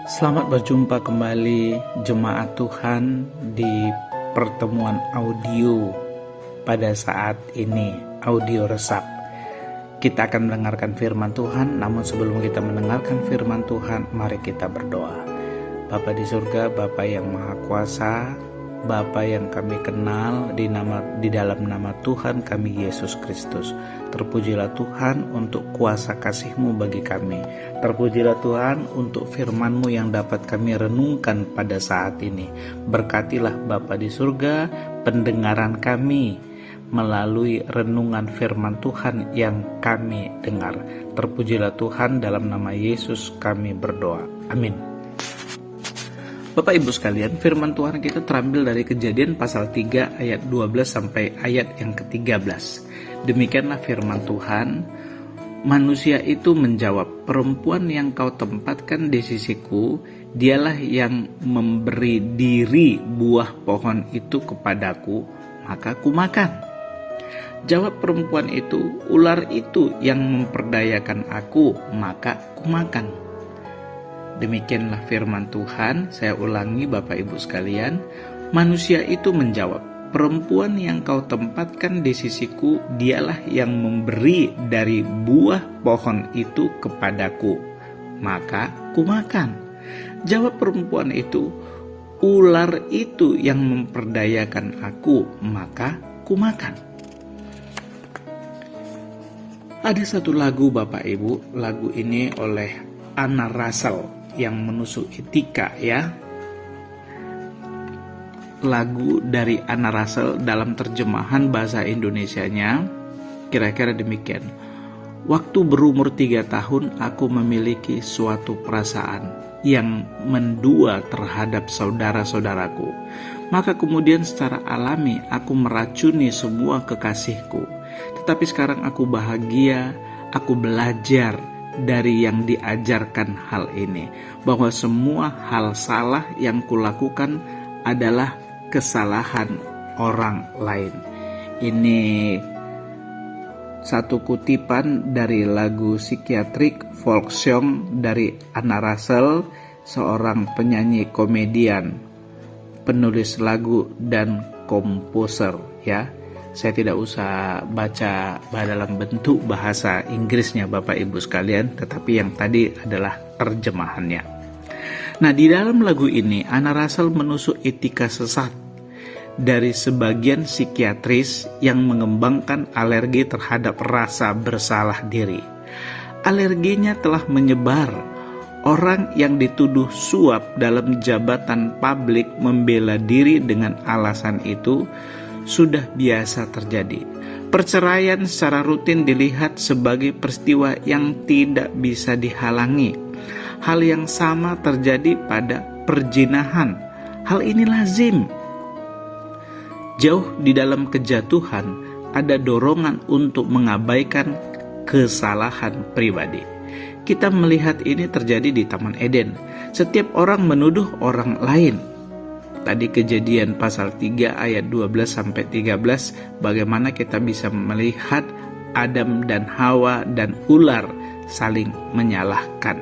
Selamat berjumpa kembali jemaat Tuhan di pertemuan audio pada saat ini, audio resap. Kita akan mendengarkan firman Tuhan, namun sebelum kita mendengarkan firman Tuhan, mari kita berdoa. Bapa di surga, Bapa yang Maha Kuasa, Bapa yang kami kenal di dalam nama Tuhan kami Yesus Kristus. Terpujilah Tuhan untuk kuasa kasih-Mu bagi kami. Terpujilah Tuhan untuk firman-Mu yang dapat kami renungkan pada saat ini. Berkatilah Bapa di surga pendengaran kami melalui renungan firman Tuhan yang kami dengar. Terpujilah Tuhan, dalam nama Yesus kami berdoa. Amin. Bapak Ibu sekalian, firman Tuhan kita terambil dari Kejadian pasal 3 ayat 12 sampai ayat yang ke-13. Demikianlah firman Tuhan. Manusia itu menjawab, "Perempuan yang kau tempatkan di sisiku, dialah yang memberi diri buah pohon itu kepadaku, maka kumakan." Jawab perempuan itu, "Ular itu yang memperdayakan aku, maka kumakan." Demikianlah firman Tuhan. Saya ulangi Bapak Ibu sekalian. Manusia itu menjawab, "Perempuan yang kau tempatkan di sisiku, dialah yang memberi dari buah pohon itu kepadaku, maka kumakan." Jawab perempuan itu, "Ular itu yang memperdayakan aku, maka kumakan." Ada satu lagu Bapak Ibu, lagu ini oleh Anna Russell yang menusuk etika ya. Lagu dari Anna Russell dalam terjemahan bahasa Indonesianya kira-kira demikian. "Waktu berumur 3 tahun aku memiliki suatu perasaan yang mendua terhadap saudara-saudaraku. Maka kemudian secara alami aku meracuni semua kekasihku. Tetapi sekarang aku bahagia, aku belajar dari yang diajarkan hal ini, bahwa semua hal salah yang kulakukan adalah kesalahan orang lain." Ini satu kutipan dari lagu psikiatrik folk song dari Anna Russell, seorang penyanyi komedian, penulis lagu dan komposer ya. Saya tidak usah baca dalam bentuk bahasa Inggrisnya Bapak Ibu sekalian, tetapi yang tadi adalah terjemahannya. Nah, di dalam lagu ini Anna Russell menusuk etika sesat dari sebagian psikiatris yang mengembangkan alergi terhadap rasa bersalah diri. Alerginya telah menyebar. Orang yang dituduh suap dalam jabatan publik membela diri dengan alasan itu sudah biasa terjadi. Perceraian secara rutin dilihat sebagai peristiwa yang tidak bisa dihalangi. Hal yang sama terjadi pada perzinahan. Hal ini lazim. Jauh di dalam kejatuhan ada dorongan untuk mengabaikan kesalahan pribadi. Kita melihat ini terjadi di Taman Eden. Setiap orang menuduh orang lain. Tadi Kejadian pasal 3 ayat 12 sampai 13, bagaimana kita bisa melihat Adam dan Hawa dan ular saling menyalahkan.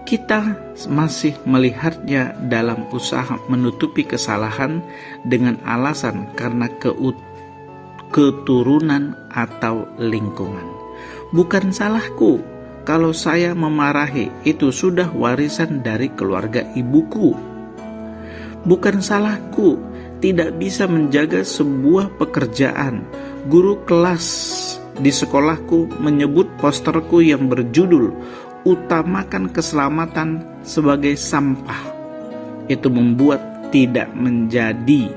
Kita masih melihatnya dalam usaha menutupi kesalahan dengan alasan karena keturunan atau lingkungan. "Bukan salahku kalau saya memarahi, itu sudah warisan dari keluarga ibuku. Bukan salahku tidak bisa menjaga sebuah pekerjaan. Guru kelas di sekolahku menyebut posterku yang berjudul 'Utamakan keselamatan sebagai sampah'. Itu membuat tidak menjadi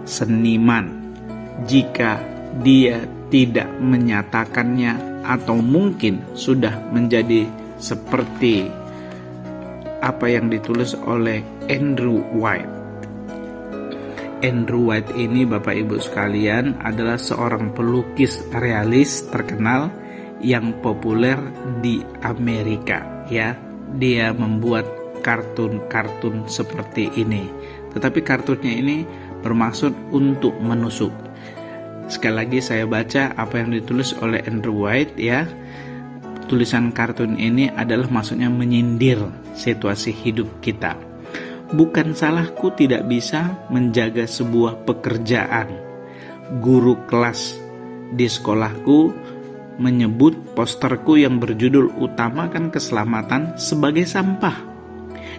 seniman jika dia tidak menyatakannya, atau mungkin sudah menjadi seperti apa yang ditulis oleh Andrew White. Andrew White ini Bapak Ibu sekalian adalah seorang pelukis realis terkenal yang populer di Amerika ya. Dia membuat kartun-kartun seperti ini. Tetapi kartunnya ini bermaksud untuk menusuk. Sekali lagi saya baca apa yang ditulis oleh Andrew White ya. tulisan kartun ini adalah maksudnya menyindir situasi hidup kita. Bukan salahku tidak bisa menjaga sebuah pekerjaan. Guru kelas di sekolahku menyebut posterku yang berjudul "Utamakan Keselamatan" sebagai sampah.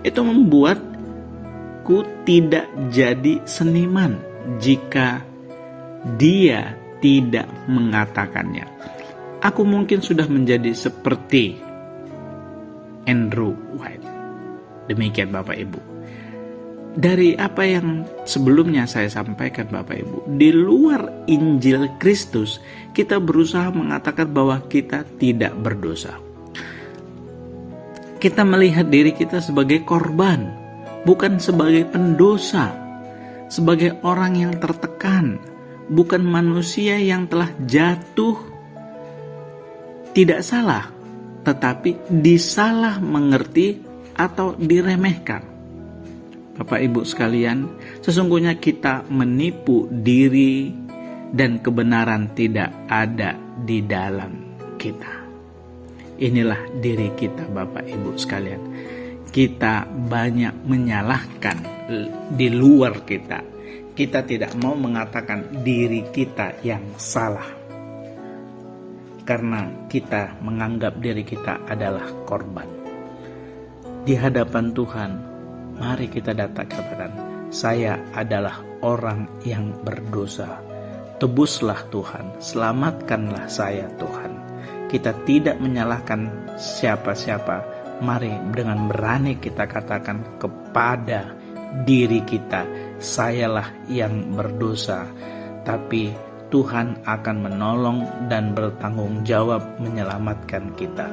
Itu membuatku tidak jadi seniman jika dia tidak mengatakannya. Aku mungkin sudah menjadi seperti Andrew White. Demikian Bapak Ibu. Dari apa yang sebelumnya saya sampaikan Bapak Ibu, di luar Injil Kristus, kita berusaha mengatakan bahwa kita tidak berdosa. Kita melihat diri kita sebagai korban, bukan sebagai pendosa, sebagai orang yang tertekan, bukan manusia yang telah jatuh tidak salah, tetapi disalah mengerti atau diremehkan. Bapak Ibu sekalian, sesungguhnya kita menipu diri dan kebenaran tidak ada di dalam kita. Inilah diri kita Bapak Ibu sekalian. Kita banyak menyalahkan di luar kita. Kita tidak mau mengatakan diri kita yang salah. Karena kita menganggap diri kita adalah korban. Di hadapan Tuhan, mari kita katakan, saya adalah orang yang berdosa. Tebuslah Tuhan, selamatkanlah saya Tuhan. Kita tidak menyalahkan siapa-siapa. Mari dengan berani kita katakan kepada diri kita, sayalah yang berdosa. Tapi Tuhan akan menolong dan bertanggung jawab menyelamatkan kita.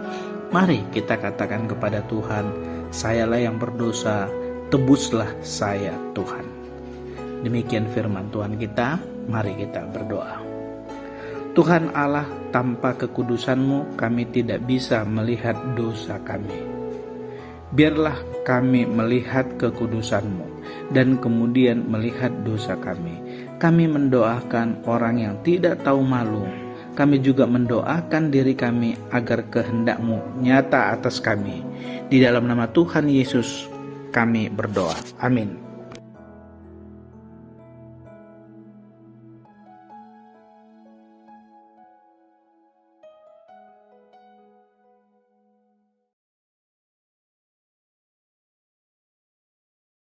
Mari kita katakan kepada Tuhan, sayalah yang berdosa, tebuslah saya Tuhan. Demikian firman Tuhan kita, mari kita berdoa. Tuhan Allah, tanpa kekudusan-Mu kami tidak bisa melihat dosa kami. Biarlah kami melihat kekudusan-Mu dan kemudian melihat dosa kami. Kami mendoakan orang yang tidak tahu malu. Kami juga mendoakan diri kami agar kehendak-Mu nyata atas kami. Di dalam nama Tuhan Yesus kami berdoa. Amin.